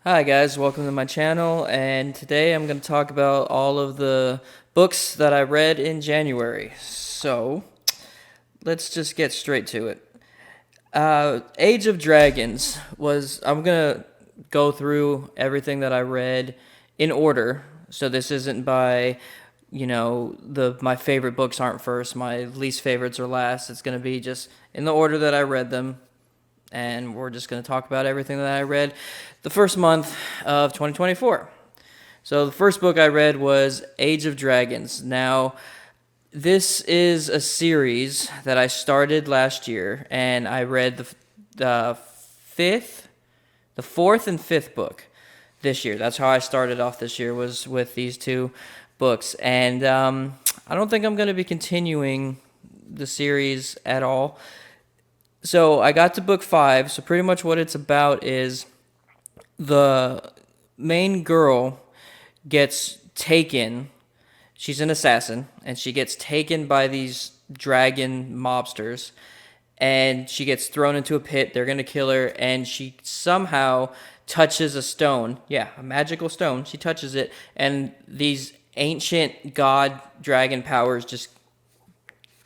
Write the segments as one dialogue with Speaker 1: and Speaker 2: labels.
Speaker 1: Hi guys, welcome to my channel, and today I'm going to talk about all of the books that I read in January. So, let's just get straight to it. Age of Dragons I'm going to go through everything that I read in order. So this isn't by, my favorite books aren't first, my least favorites are last. It's going to be just in the order that I read them, and we're just going to talk about everything that I read the first month of 2024. So the first book I read was Age of Dragons. Now, this is a series that I started last year, and I read the fourth and fifth book this year. That's how I started off this year, was with these two books. And I don't think I'm going to be continuing the series at all. So I got to book 5. So pretty much what it's about is the main girl gets taken. She's an assassin, and she gets taken by these dragon mobsters, and she gets thrown into a pit. They're going to kill her, and she somehow touches a stone. Yeah, a magical stone. She touches it, and these ancient god dragon powers just...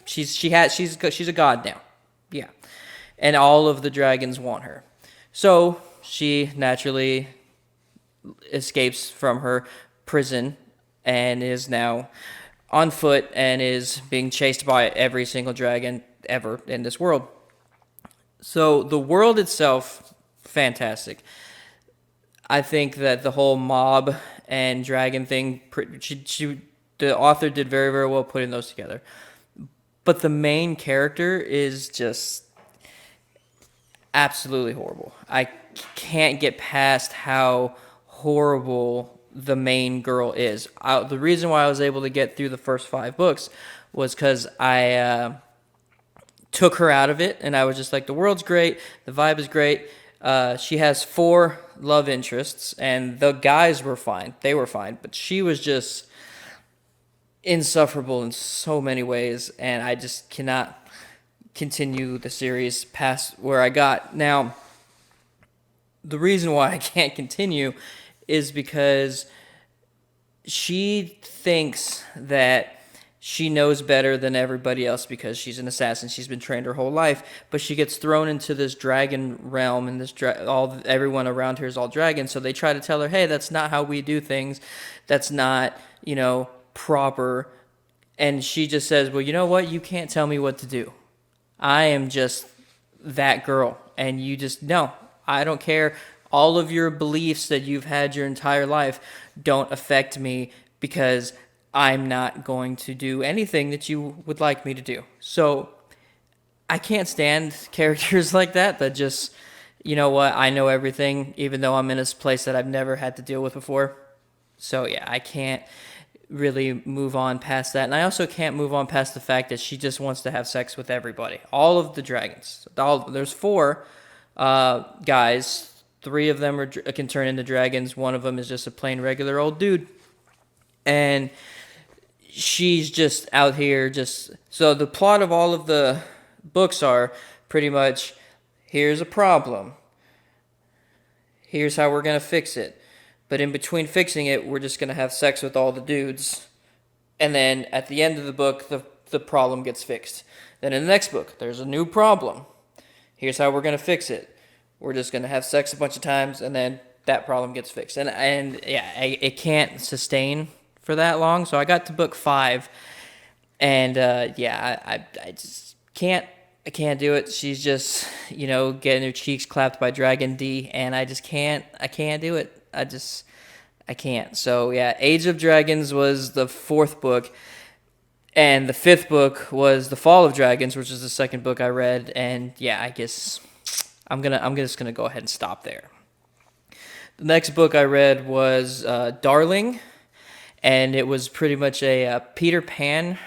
Speaker 1: She's a god now. Yeah. And all of the dragons want her. So she naturally escapes from her prison and is now on foot and is being chased by every single dragon ever in this world. So the world itself, fantastic. I think that the whole mob and dragon thing, the author did very, very well putting those together. But the main character is just absolutely horrible. I can't get past how horrible the main girl is. The reason why I was able to get through the first 5 books was because I took her out of it, and I was just like, the world's great, the vibe is great. She has 4 love interests, and the guys were fine. They were fine, but she was just insufferable in so many ways, and I just cannot continue the series past where I got. Now, the reason why I can't continue is because she thinks that she knows better than everybody else because she's an assassin. She's been trained her whole life, but she gets thrown into this dragon realm, and everyone around her is all dragons. So they try to tell her, "Hey, that's not how we do things. That's not, proper." And she just says, "Well, you know what? You can't tell me what to do. I am just that girl, and you just, no, I don't care. All of your beliefs that you've had your entire life don't affect me because I'm not going to do anything that you would like me to do." So I can't stand characters like that just, you know what, I know everything, even though I'm in a place that I've never had to deal with before. So yeah, I can't really move on past that. And I also can't move on past the fact that she just wants to have sex with everybody. All of the dragons. There's 4 guys. 3 of them can turn into dragons. 1 of them is just a plain regular old dude. And she's just out here just... So the plot of all of the books are pretty much, here's a problem. Here's how we're going to fix it. But in between fixing it, we're just going to have sex with all the dudes. And then at the end of the book, the problem gets fixed. Then in the next book, there's a new problem. Here's how we're going to fix it. We're just going to have sex a bunch of times, and then that problem gets fixed. And yeah, it can't sustain for that long. So I got to book 5. And I just can't. I can't do it. She's just, getting her cheeks clapped by Dragon D, and I just can't. I can't do it. I can't. So yeah, Age of Dragons was the 4th book, and the 5th book was The Fall of Dragons, which is the 2nd book I read. And yeah, I guess I'm just gonna go ahead and stop there. The next book I read was Darling, and it was pretty much a Peter Pan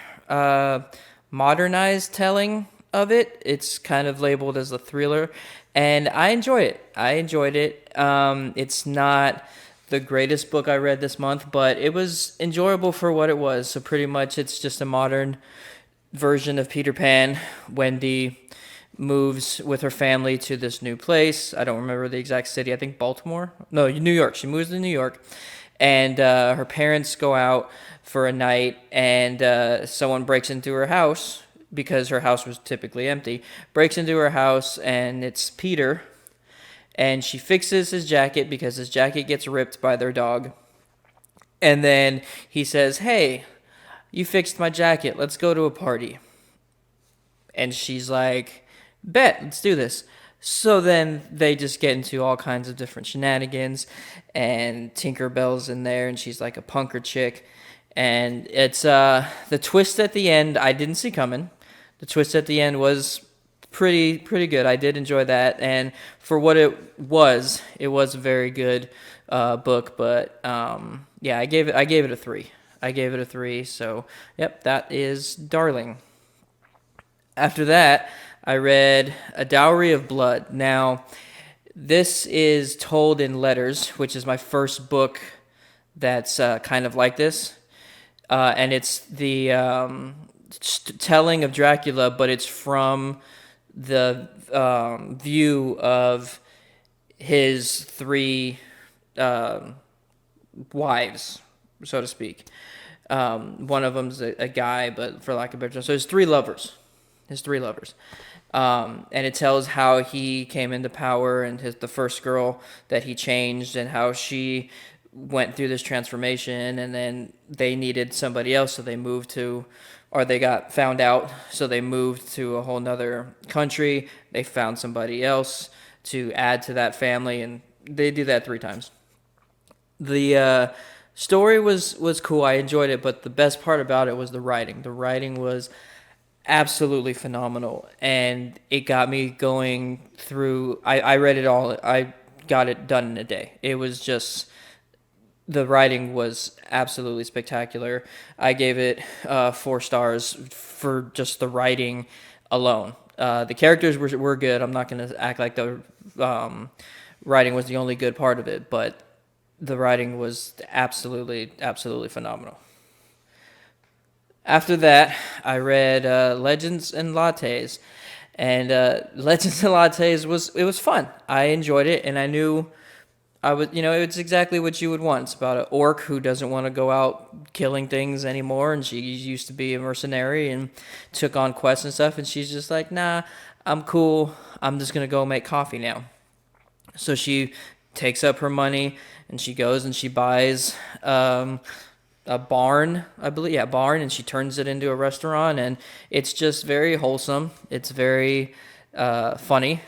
Speaker 1: modernized telling of it. It's kind of labeled as a thriller, and I enjoy it. I enjoyed it. It's not the greatest book I read this month, but it was enjoyable for what it was. So pretty much it's just a modern version of Peter Pan when the moves with her family to this new place. I don't remember the exact city. I think Baltimore. No, New York. She moves to New York, and her parents go out for a night, and someone breaks into her house because her house was typically empty. Breaks into her house, and it's Peter, and she fixes his jacket because his jacket gets ripped by their dog. And then he says, "Hey, you fixed my jacket. Let's go to a party." And she's like, "Bet, let's do this." So then they just get into all kinds of different shenanigans, and Tinkerbell's in there, and she's like a punker chick. And it's the twist at the end I didn't see coming. The twist at the end was pretty good. I did enjoy that, and for what it was a very good book. But yeah, I gave it a 3. I gave it a 3. So yep, that is Darling. After that, I read A Dowry of Blood. Now, this is told in letters, which is my first book that's kind of like this. And it's the telling of Dracula, but it's from the view of his 3 wives, so to speak. One of them's a guy, but for lack of a better term. So his 3 lovers. And it tells how he came into power, and the first girl that he changed, and how she went through this transformation, and then they needed somebody else, so they moved to, or they got found out, so they moved to a whole nother country. They found somebody else to add to that family, and they do that 3 times. The story was cool. I enjoyed it, but the best part about it was the writing. The writing was absolutely phenomenal, and it got me going through. I read it all. I got it done in a day. It was just, the writing was absolutely spectacular. I gave it 4 stars for just the writing alone. The characters were good. I'm not going to act like the writing was the only good part of it, but the writing was absolutely phenomenal. After that, I read Legends and Lattes, and Legends and Lattes was fun. I enjoyed it, and I knew it's exactly what you would want. It's about an orc who doesn't want to go out killing things anymore, and she used to be a mercenary and took on quests and stuff, and she's just like, "Nah, I'm cool. I'm just gonna go make coffee now." So she takes up her money, and she goes and she buys a barn, I believe. Yeah, barn, and she turns it into a restaurant, and it's just very wholesome. It's very funny.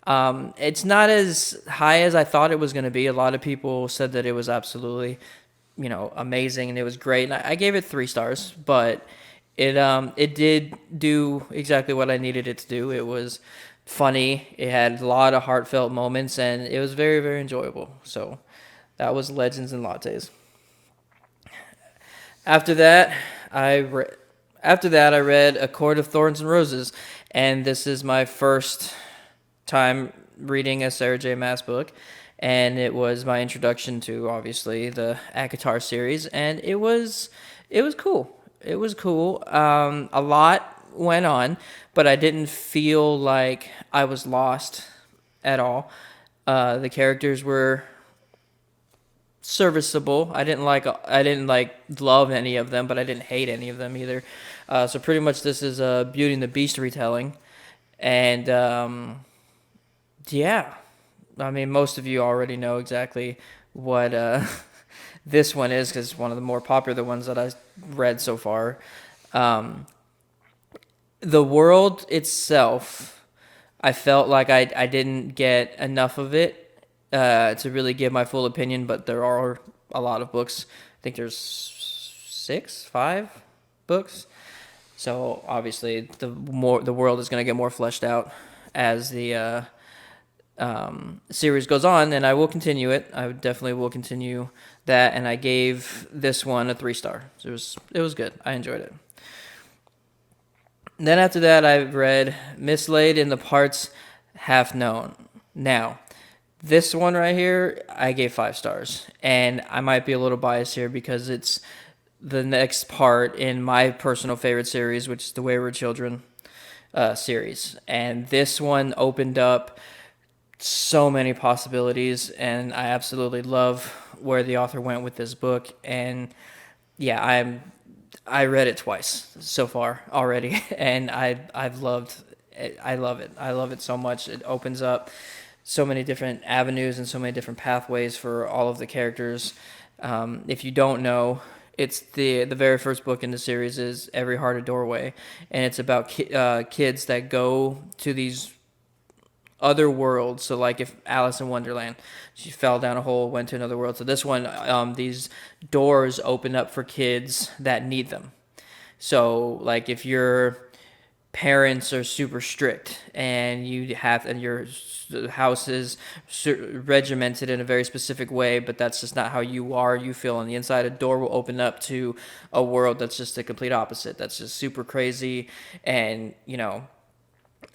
Speaker 1: It's not as high as I thought it was going to be. A lot of people said that it was absolutely, amazing, and it was great. And I gave it 3 stars, but it did do exactly what I needed it to do. It was funny. It had a lot of heartfelt moments, and it was very, very enjoyable. So that was Legends and Lattes. After that, I read A Court of Thorns and Roses, and this is my first time reading a Sarah J. Maas book, and it was my introduction to, obviously, the ACOTAR series, and it was cool. It was cool. A lot went on, but I didn't feel like I was lost at all. The characters were serviceable. I didn't love any of them, but I didn't hate any of them either. So pretty much this is a Beauty and the Beast retelling, and yeah, I mean, most of you already know exactly what this one is, because it's one of the more popular ones that I've read so far. The world itself, I felt like I didn't get enough of it to really give my full opinion, but there are a lot of books. I think there's 5 books. So obviously the world is going to get more fleshed out as the series goes on, and I will continue it. I definitely will continue that, and I gave this one a 3 star. So it was good. I enjoyed it. And then after that, I read Mislaid in the Parts Half Known. Now, this one right here, I gave 5 stars, and I might be a little biased here because it's the next part in my personal favorite series, which is The Wayward Children. series, and this one opened up so many possibilities, and I absolutely love where the author went with this book. And yeah, I read it twice so far already, and I've loved it. I love it. I love it so much. It opens up so many different avenues and so many different pathways for all of the characters. If you don't know, it's the very first book in the series is Every Heart a Doorway, and it's about kids that go to these other worlds. So like if Alice in Wonderland, she fell down a hole, went to another world. So this one, these doors open up for kids that need them. So like if your parents are super strict and your house is regimented in a very specific way, but that's just not how you feel on the inside, a door will open up to a world that's just the complete opposite. That's just super crazy and,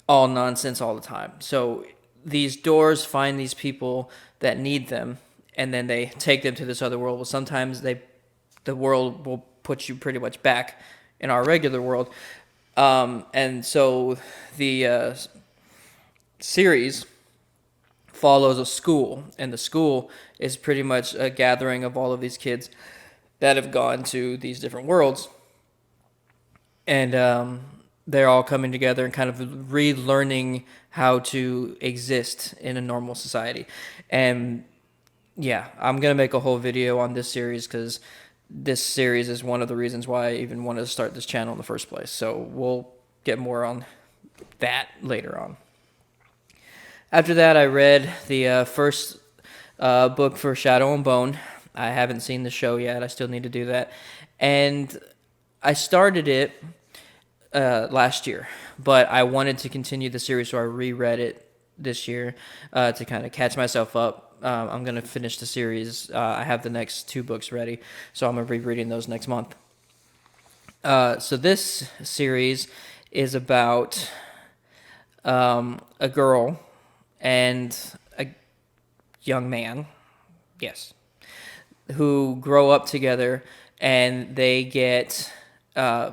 Speaker 1: all nonsense all the time. So these doors find these people that need them, and then they take them to this other world. Well, sometimes the world will put you pretty much back in our regular world. And so the series follows a school, and the school is pretty much a gathering of all of these kids that have gone to these different worlds. And they're all coming together and kind of relearning how to exist in a normal society. And yeah, I'm going to make a whole video on this series because this series is one of the reasons why I even wanted to start this channel in the first place. So we'll get more on that later on. After that, I read the first book for Shadow and Bone. I haven't seen the show yet. I still need to do that. And I started it last year, but I wanted to continue the series, so I reread it this year to kind of catch myself up. I'm going to finish the series. I have the next 2 books ready, so I'm going to be reading those next month. So this series is about a girl and a young man, yes, who grow up together, and they get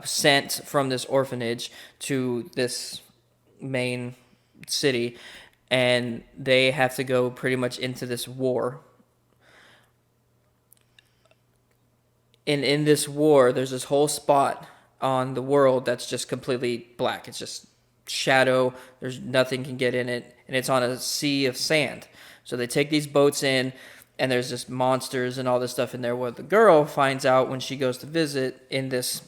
Speaker 1: sent from this orphanage to this main city, and they have to go pretty much into this war. And in this war, there's this whole spot on the world that's just completely black. It's just shadow. There's nothing can get in it, and it's on a sea of sand. So they take these boats in, and there's just monsters and all this stuff in there. What the girl finds out when she goes to visit in this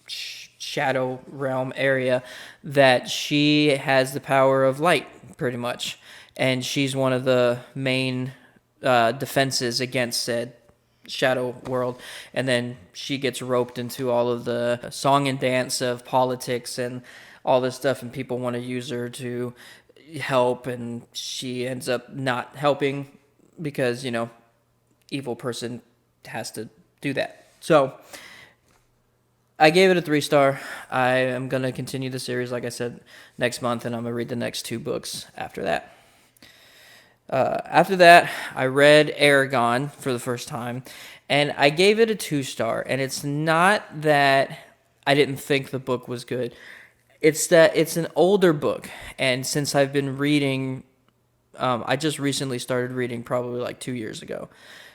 Speaker 1: shadow realm area, that she has the power of light, pretty much. And she's one of the main defenses against said shadow world. And then she gets roped into all of the song and dance of politics and all this stuff, and people want to use her to help, and she ends up not helping because, evil person has to do that. So I gave it a 3-star. I am going to continue the series, like I said, next month, and I'm going to read the next 2 books after that. After that, I read Eragon for the first time, and I gave it a 2-star. And it's not that I didn't think the book was good. It's that it's an older book, and since I've been reading, I just recently started reading probably like 2 years ago.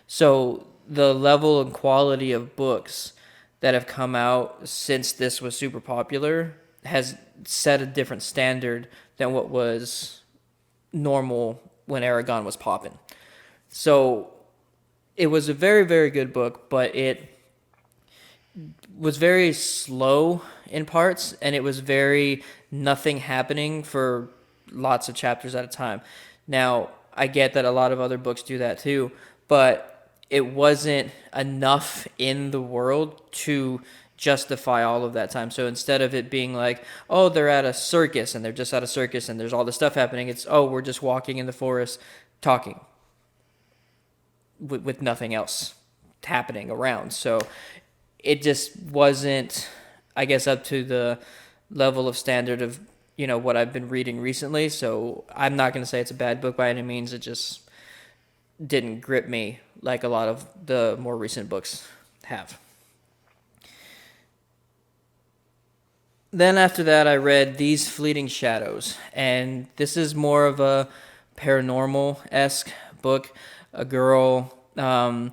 Speaker 1: So the level and quality of books that have come out since this was super popular has set a different standard than what was normal when Eragon was popping. So it was a very, very good book, but it was very slow in parts, and it was very nothing happening for lots of chapters at a time. Now, I get that a lot of other books do that too, but it wasn't enough in the world to justify all of that time. So instead of it being like, oh, they're at a circus and they're just at a circus and there's all this stuff happening, it's, oh, we're just walking in the forest talking with nothing else happening around. So it just wasn't, I guess, up to the level of standard of, what I've been reading recently. So I'm not going to say it's a bad book by any means. It just didn't grip me like a lot of the more recent books have. Then after that, I read These Fleeting Shadows, and this is more of a paranormal-esque book. A girl, the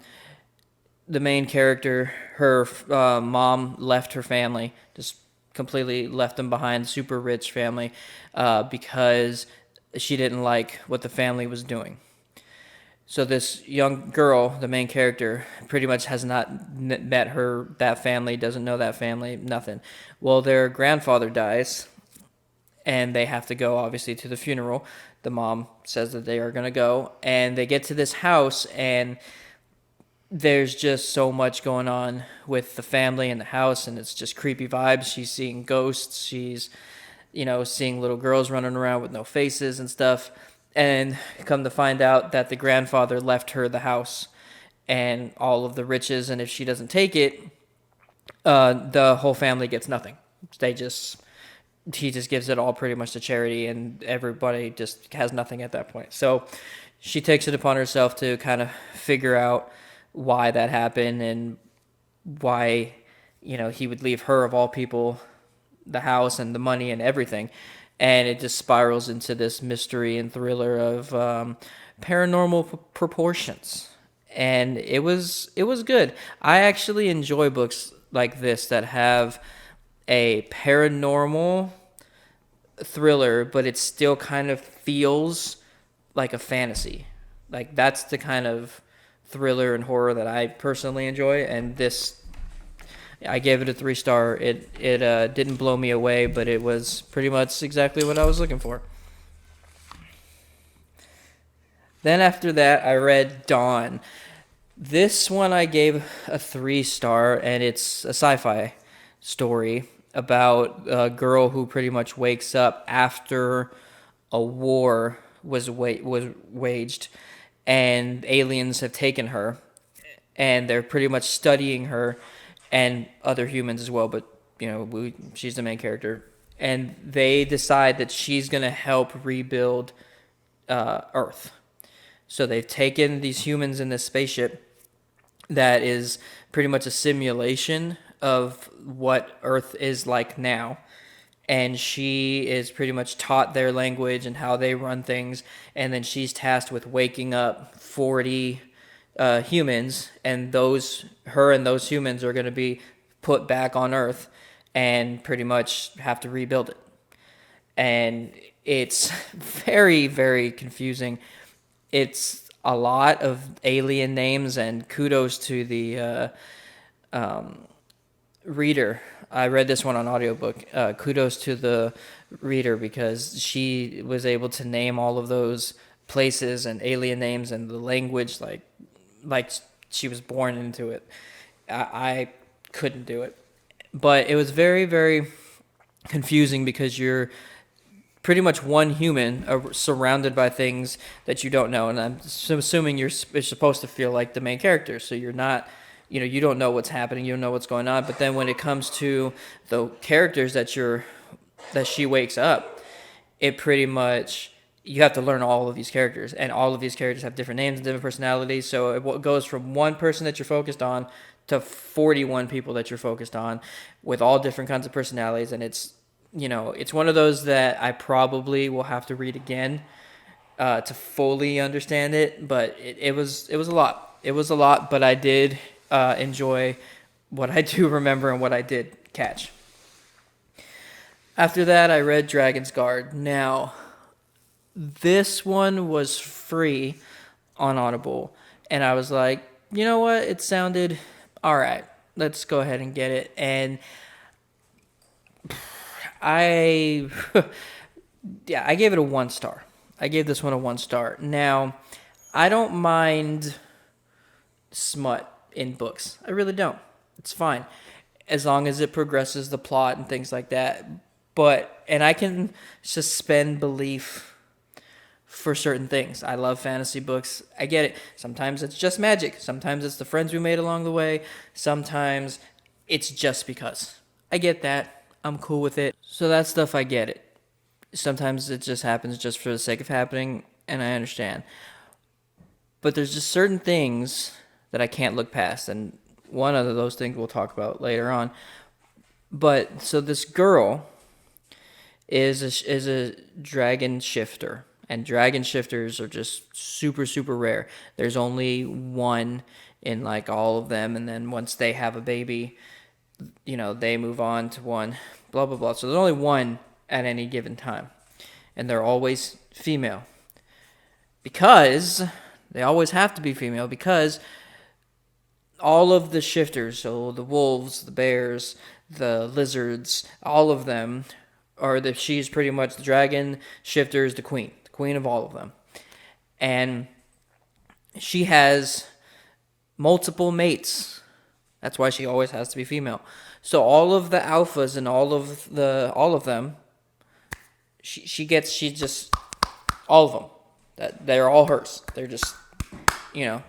Speaker 1: main character, her mom left her family, just completely left them behind, super rich family, because she didn't like what the family was doing. So this young girl, the main character, pretty much has not met that family, doesn't know that family, nothing. Well, their grandfather dies, and they have to go, obviously, to the funeral. The mom says that they are going to go, and they get to this house, and there's just so much going on with the family and the house, and it's just creepy vibes. She's seeing ghosts. She's, seeing little girls running around with no faces and stuff. And come to find out that the grandfather left her the house and all of the riches, and if she doesn't take it, the whole family gets nothing. He just gives it all pretty much to charity, and everybody just has nothing at that point. So she takes it upon herself to kind of figure out why that happened and why, he would leave her, of all people, the house and the money and everything. And it just spirals into this mystery and thriller of paranormal proportions. And it was good. I actually enjoy books like this that have a paranormal thriller, but it still kind of feels like a fantasy. Like, that's the kind of thriller and horror that I personally enjoy. And this, I gave it a 3-star. It didn't blow me away, but it was pretty much exactly what I was looking for. Then after that, I read Dawn. This one I gave a 3-star, and it's a sci-fi story about a girl who pretty much wakes up after a war was waged, and aliens have taken her, and they're pretty much studying her and other humans as well, but she's the main character, and they decide that she's going to help rebuild Earth. So they've taken these humans in this spaceship that is pretty much a simulation of what Earth is like now, and she is pretty much taught their language and how they run things, and then she's tasked with waking up 40 humans, and her and those humans are going to be put back on Earth and pretty much have to rebuild it. And it's very, very confusing. It's a lot of alien names, and kudos to the reader. I read this one on audiobook. Kudos to the reader, because she was able to name all of those places and alien names and the language like she was born into it. I couldn't do it. But it was very, very confusing, because you're pretty much one human surrounded by things that you don't know. And I'm assuming you're supposed to feel like the main character. So you're not, you don't know what's happening. You don't know what's going on. But then when it comes to the characters that she wakes up, it pretty much, you have to learn all of these characters, and all of these characters have different names and different personalities. So it goes from one person that you're focused on to 41 people that you're focused on, with all different kinds of personalities. And it's one of those that I probably will have to read again to fully understand it. But it was a lot. It was a lot, but I did enjoy what I do remember and what I did catch. After that, I read Dragon's Guard. Now, this one was free on Audible, and I was like, you know what? It sounded all right. Let's go ahead and get it. And I gave it a 1-star. I gave this one a 1-star. Now, I don't mind smut in books. I really don't. It's fine, as long as it progresses the plot and things like that. And I can suspend belief for certain things. I love fantasy books. I get it. Sometimes it's just magic. Sometimes it's the friends we made along the way. Sometimes it's just because. I get that. I'm cool with it. So that stuff, I get it. Sometimes it just happens just for the sake of happening, and I understand. But there's just certain things that I can't look past, and one of those things we'll talk about later on. But so this girl, is a dragon shifter, and dragon shifters are just super super rare. There's only one in like all of them, and then once they have a baby, they move on to one, blah blah blah. So there's only one at any given time, and they're always female, because they always have to be female, because all of the shifters, so the wolves, the bears, the lizards, all of them she's pretty much the dragon shifter is the queen of all of them. And she has multiple mates. That's why she always has to be female. So all of the alphas and all of them, she just all of them. That they're all hers. They're just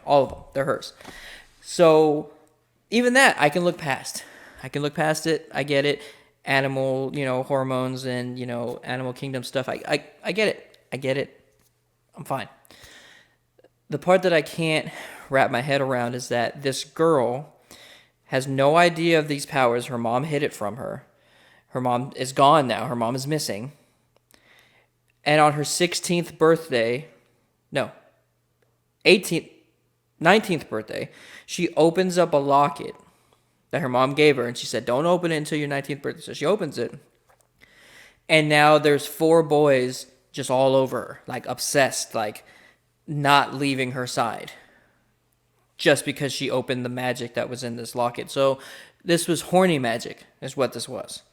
Speaker 1: all of them. They're hers. So even that I can look past. I can look past it. I get it. Animal, hormones and, animal kingdom stuff. I get it. I get it. I'm fine. The part that I can't wrap my head around is that this girl has no idea of these powers. Her mom hid it from her. Her mom is gone now. Her mom is missing. And on her 19th birthday, she opens up a locket that her mom gave her, and she said, don't open it until your 19th birthday. So she opens it, and now there's 4 boys just all over her, like obsessed, like not leaving her side, just because she opened the magic that was in this locket. So this was horny magic, is what this was.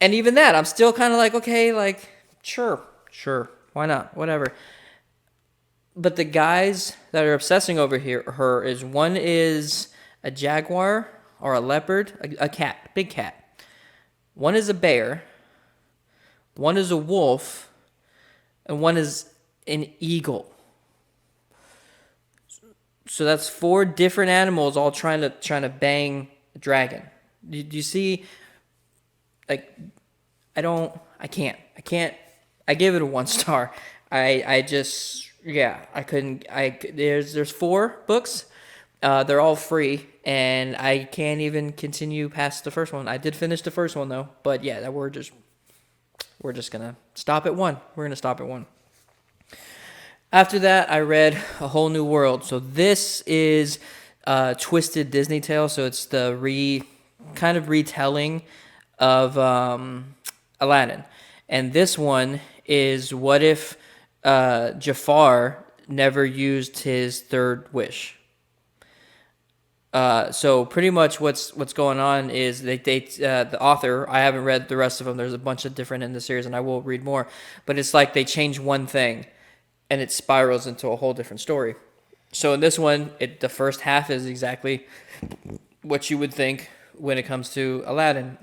Speaker 1: And even that, I'm still kind of like, okay, like, sure, why not, whatever. But the guys that are obsessing over her is one is a jaguar or a leopard, a cat, big cat. One is a bear, one is a wolf, and one is an eagle. So that's 4 different animals all trying to bang a dragon. Do you see? Like, I can't. I gave it a 1 star. I couldn't. There's 4 books. They're all free, and I can't even continue past the first one. I did finish the first one though, but yeah, we're just gonna stop at 1. We're gonna stop at 1. After that, I read A Whole New World. So this is a twisted Disney tale. So it's the kind of retelling of Aladdin, and this one is what if Jafar never used his 3rd wish. So pretty much what's going on is the author, I haven't read the rest of them. There's a bunch of different in the series, and I will read more. But it's like they change one thing, and it spirals into a whole different story. So in this one, the first half is exactly what you would think when it comes to Aladdin.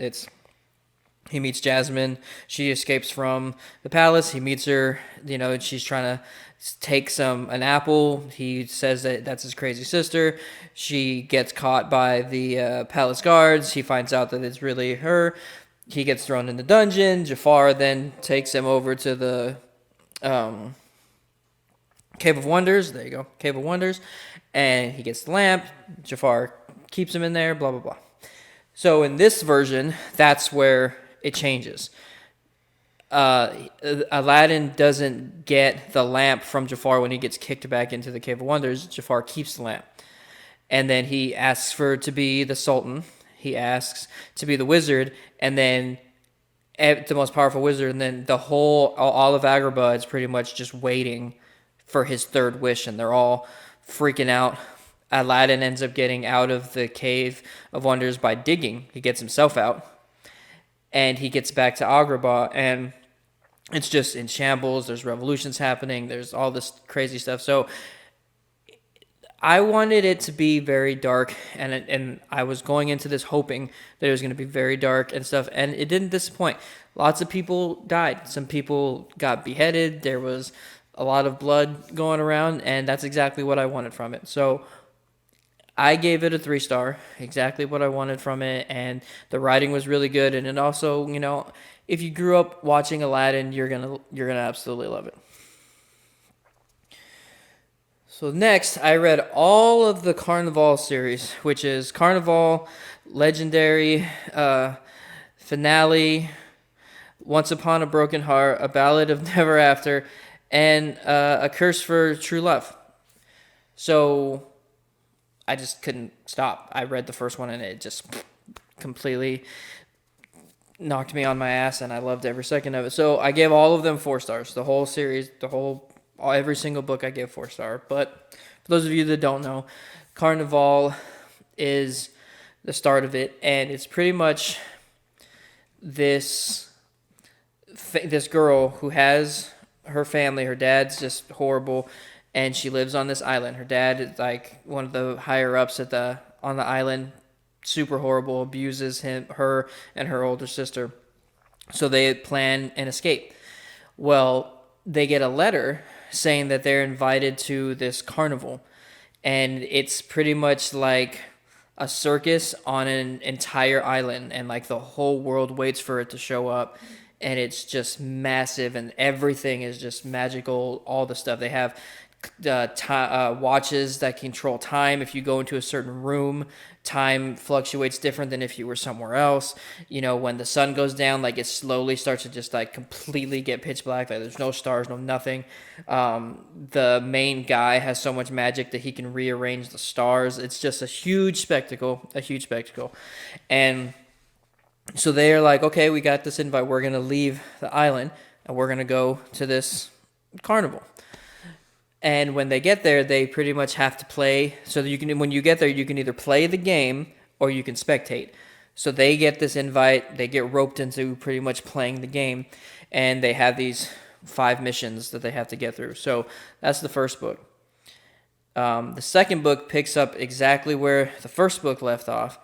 Speaker 1: He meets Jasmine. She escapes from the palace. He meets her. She's trying to take an apple. He says that's his crazy sister. She gets caught by the palace guards. He finds out that it's really her. He gets thrown in the dungeon. Jafar then takes him over to the Cave of Wonders. There you go, Cave of Wonders. And he gets the lamp. Jafar keeps him in there, blah, blah, blah. So in this version, that's where it changes. Aladdin doesn't get the lamp from Jafar when he gets kicked back into the Cave of Wonders. Jafar keeps the lamp. And then he asks to be the Sultan. He asks to be the wizard. And then the most powerful wizard. And then all of Agrabah is pretty much just waiting for his 3rd wish. And they're all freaking out. Aladdin ends up getting out of the Cave of Wonders by digging. He gets himself out. And he gets back to Agrabah, and it's just in shambles. There's revolutions happening. There's all this crazy stuff. So I wanted it to be very dark, and I was going into this hoping that it was going to be very dark and stuff, and it didn't disappoint. Lots of people died. Some people got beheaded. There was a lot of blood going around, and that's exactly what I wanted from it. So I gave it a 3 star, exactly what I wanted from it, and the writing was really good. And it also, if you grew up watching Aladdin, you're gonna absolutely love it. So next, I read all of the Carnival series, which is Carnival, Legendary, Finale, Once Upon a Broken Heart, A Ballad of Never After, and A Curse for True Love. So I just couldn't stop. I read the first one and it just completely knocked me on my ass, and I loved every second of it. So I gave all of them 4 stars. The whole series, every single book I gave 4 stars. But for those of you that don't know, Caraval is the start of it, and it's pretty much this girl who has her family. Her dad's just horrible, and she lives on this island. Her dad is like one of the higher ups on the island, super horrible, abuses her and her older sister. So they plan an escape. Well, they get a letter saying that they're invited to this carnival, and it's pretty much like a circus on an entire island, and like the whole world waits for it to show up, and it's just massive, and everything is just magical. All the stuff they have, watches that control time. If you go into a certain room, time fluctuates different than if you were somewhere else. When the sun goes down, like it slowly starts to just like completely get pitch black. Like there's no stars, no nothing. The main guy has so much magic that he can rearrange the stars. It's just a huge spectacle, And so they're like, okay, we got this invite. We're going to leave the island and we're going to go to this carnival. And when they get there, they pretty much have to play. So when you get there, you can either play the game or you can spectate. So they get this invite. They get roped into pretty much playing the game. And they have these 5 missions that they have to get through. So that's the first book. The second book picks up exactly where the first book left off.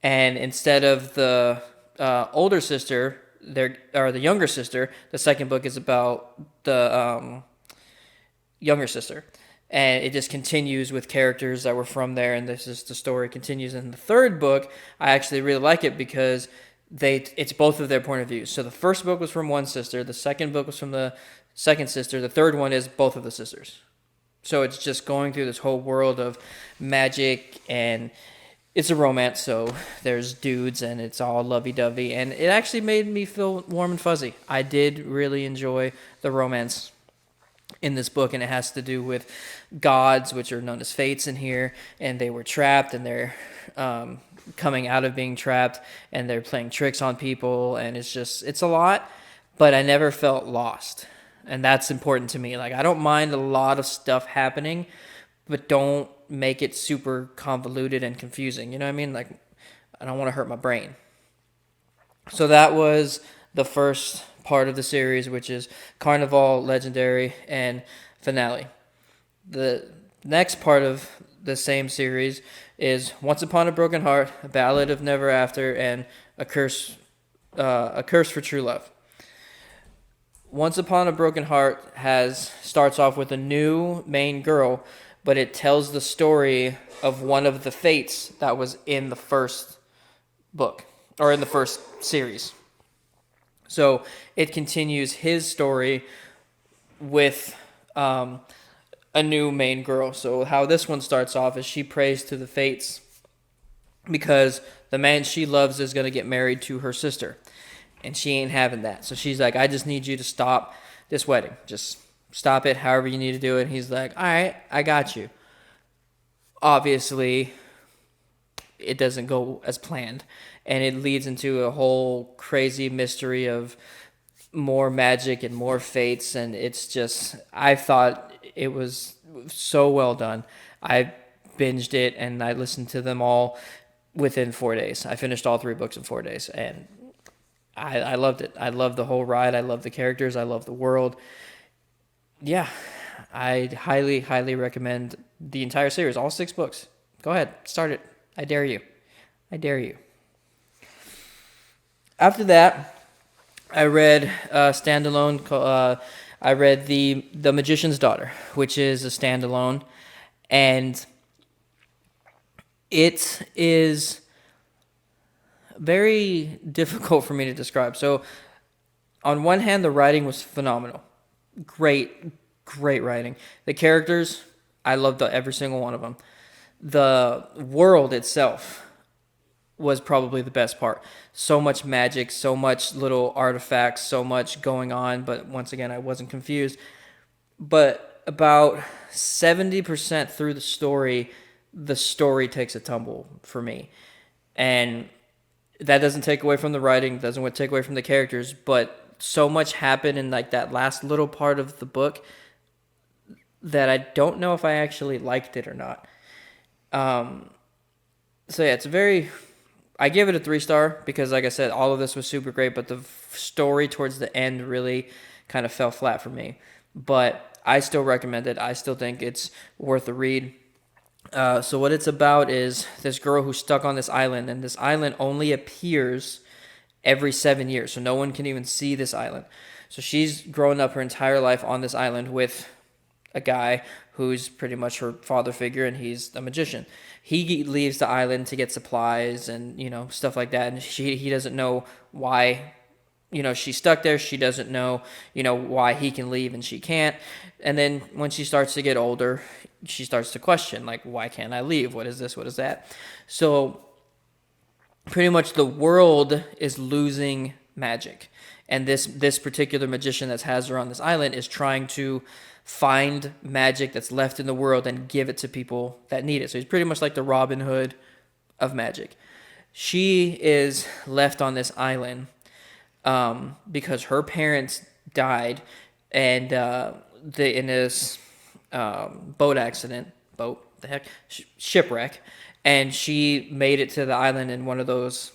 Speaker 1: And instead of the older sister, or the younger sister, the second book is about the younger sister, and it just continues with characters that were from there, and the story continues. In the third book, I actually really like it because it's both of their point of view. So the first book was from one sister, the second book was from the second sister, the third one is both of the sisters. So it's just going through this whole world of magic, and it's a romance, so there's dudes, and it's all lovey-dovey, and it actually made me feel warm and fuzzy. I did really enjoy the romance in this book, and it has to do with gods, which are known as fates in here, and they were trapped, and they're coming out of being trapped, and they're playing tricks on people, and it's a lot, but I never felt lost, and that's important to me. Like, I don't mind a lot of stuff happening, but don't make it super convoluted and confusing, you know what I mean? Like, I don't want to hurt my brain. So that was the first part of the series, which is Caraval, Legendary, and Finale. The next part of the same series is Once Upon a Broken Heart, A Ballad of Never After, and A Curse for True Love. Once Upon a Broken Heart starts off with a new main girl, but it tells the story of one of the fates that was in the first book, or in the first series. So it continues his story with a new main girl. So how this one starts off is she prays to the fates because the man she loves is going to get married to her sister. And she ain't having that. So she's like, I just need you to stop this wedding. Just stop it however you need to do it. And he's like, all right, I got you. Obviously, it doesn't go as planned. And it leads into a whole crazy mystery of more magic and more fates. And it's just, I thought it was so well done. I binged it and I listened to them all within 4 days. I finished all 3 books in 4 days. And I loved it. I loved the whole ride. I loved the characters. I loved the world. Yeah, I highly, highly recommend the entire series, all 6 books. Go ahead, start it. I dare you. I dare you. After that, I read a standalone. I read the Magician's Daughter, which is a standalone, and it is very difficult for me to describe. So, on one hand, the writing was phenomenal. Great writing. The characters, I loved every single one of them. The world itself was probably the best part. So much magic, so much little artifacts, so much going on, but once again, I wasn't confused. But about 70% through the story takes a tumble for me. And that doesn't take away from the writing, doesn't take away from the characters, but so much happened in like that last little part of the book that I don't know if I actually liked it or not. So yeah, I give it a 3-star because, like I said, all of this was super great, but the story towards the end really kind of fell flat for me. But I still recommend it. I still think it's worth a read. So what it's about is this girl who's stuck on this island, and this island only appears every 7 years, so no one can even see this island. So she's grown up her entire life on this island with a guy who's pretty much her father figure, and he's a magician. He leaves the island to get supplies and, stuff like that, and he doesn't know why, she's stuck there. She doesn't know, why he can leave and she can't. And then when she starts to get older, she starts to question, like, why can't I leave? What is this? What is that? So pretty much the world is losing magic. And this particular magician that has her on this island is trying to find magic that's left in the world and give it to people that need it. So he's pretty much like the Robin Hood of magic. She is left on this island because her parents died, and in this shipwreck, and she made it to the island in one of those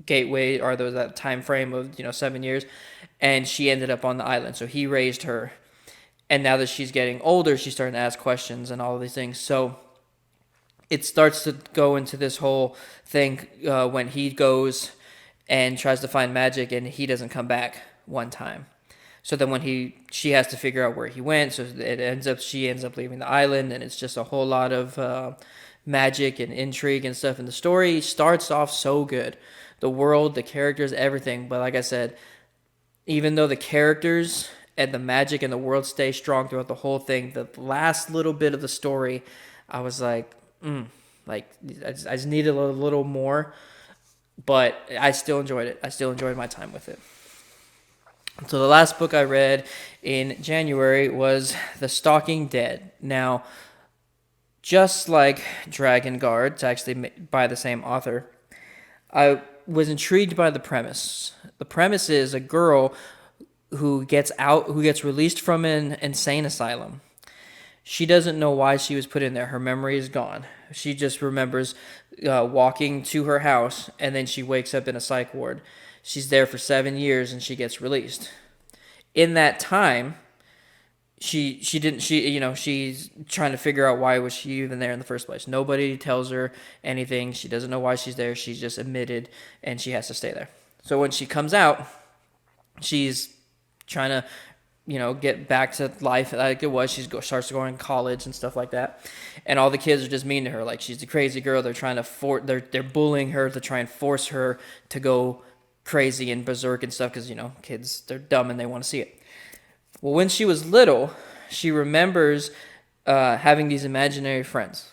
Speaker 1: gateway or that time frame of 7 years, and she ended up on the island. So he raised her. And now that she's getting older, she's starting to ask questions and all of these things. So it starts to go into this whole thing when he goes and tries to find magic, and he doesn't come back one time. So then she has to figure out where he went. So she ends up leaving the island, and it's just a whole lot of magic and intrigue and stuff. And the story starts off so good. The world, the characters, everything. But like I said, even though the characters and the magic and the world stay strong throughout the whole thing, the last little bit of the story, I was like, I just needed a little more, but I still enjoyed it. I still enjoyed my time with it. So the last book I read in January was The Stalking Dead. Now, just like Dragon Guard, it's actually by the same author, I was intrigued by the premise. The premise is a girl who gets released from an insane asylum. She doesn't know why she was put in there. Her memory is gone. She just remembers walking to her house, and then she wakes up in a psych ward. She's there for 7 years, and she gets released. In that time, she's trying to figure out why was she even there in the first place. Nobody tells her anything. She doesn't know why she's there. She's just admitted, and she has to stay there. So when she comes out, she's trying to, get back to life like it was. She starts going to college and stuff like that, and all the kids are just mean to her. Like, she's a crazy girl. They're trying to they're bullying her to try and force her to go crazy and berserk and stuff because kids, they're dumb and they want to see it. Well, when she was little, she remembers having these imaginary friends,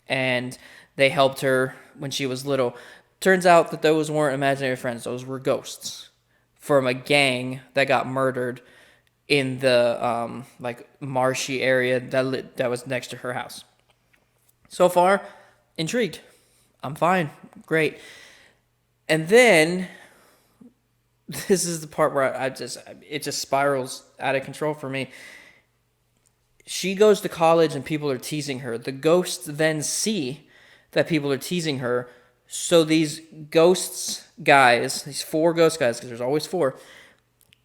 Speaker 1: and they helped her when she was little. Turns out that those weren't imaginary friends; those were ghosts from a gang that got murdered in the marshy area that was next to her house. So far, intrigued. I'm fine. Great. And then this is the part where it just spirals out of control for me. She goes to college and people are teasing her. The ghosts then see that people are teasing her. So these these 4 ghost guys, because there's always 4,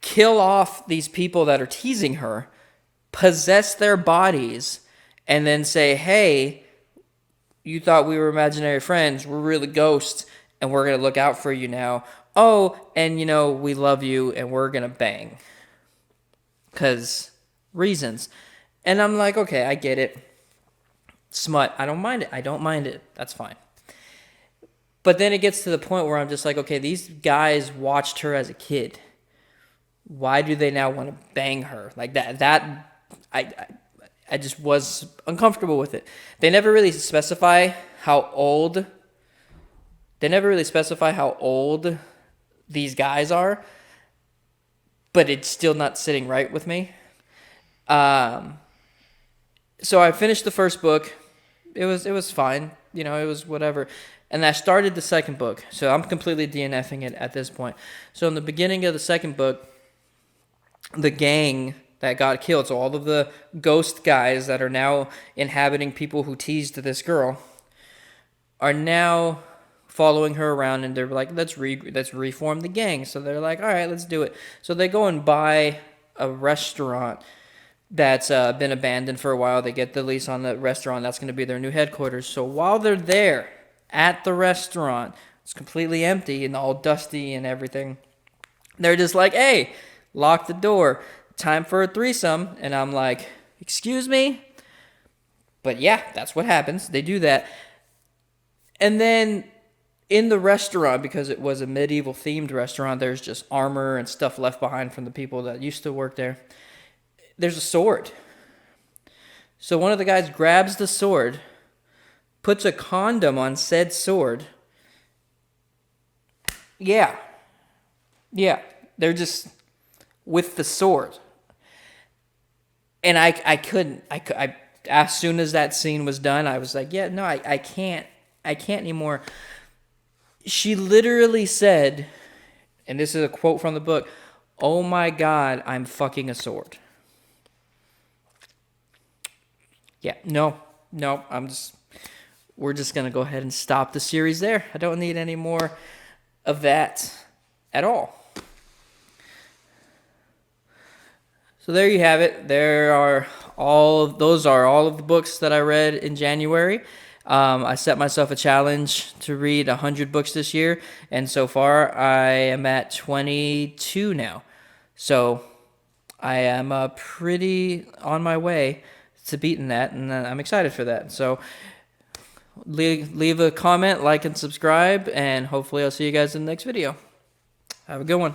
Speaker 1: kill off these people that are teasing her, possess their bodies, and then say, hey, you thought we were imaginary friends. We're really ghosts, and we're going to look out for you now. Oh, and we love you, and we're going to bang. Because reasons. And I'm like, okay, I get it. Smut, I don't mind it. That's fine. But then it gets to the point where I'm just like, okay, these guys watched her as a kid. Why do they now want to bang her? Like that I just was uncomfortable with it. They never really specify how old They never really specify how old these guys are, but it's still not sitting right with me. So I finished the first book. It was fine. You know, it was whatever. And I started the second book. So I'm completely DNFing it at this point. So in the beginning of the second book, the gang that got killed, so all of the ghost guys that are now inhabiting people who teased this girl, are now following her around, and they're like, let's reform the gang. So they're like, all right, let's do it. So they go and buy a restaurant that's been abandoned for a while. They get the lease on the restaurant. That's going to be their new headquarters. So while they're there at the restaurant, it's completely empty and all dusty and everything. They're just like, hey, lock the door. Time for a threesome. And I'm like, excuse me? But yeah, that's what happens. They do that. And then in the restaurant, because it was a medieval themed restaurant, there's just armor and stuff left behind from the people that used to work there. There's a sword. So one of the guys grabs the sword, puts a condom on said sword. Yeah. They're just with the sword. And I couldn't. I as soon as that scene was done, I was like, yeah, no, I can't anymore. She literally said, and this is a quote from the book, "Oh my God, I'm fucking a sword." Yeah, no, we're just going to go ahead and stop the series there. I don't need any more of that at all. So there you have it. Those are all of the books that I read in January. I set myself a challenge to read 100 books this year, and so far I am at 22 now. So I am pretty on my way to beating that, and I'm excited for that. So leave a comment, like, and subscribe, and hopefully I'll see you guys in the next video. Have a good one.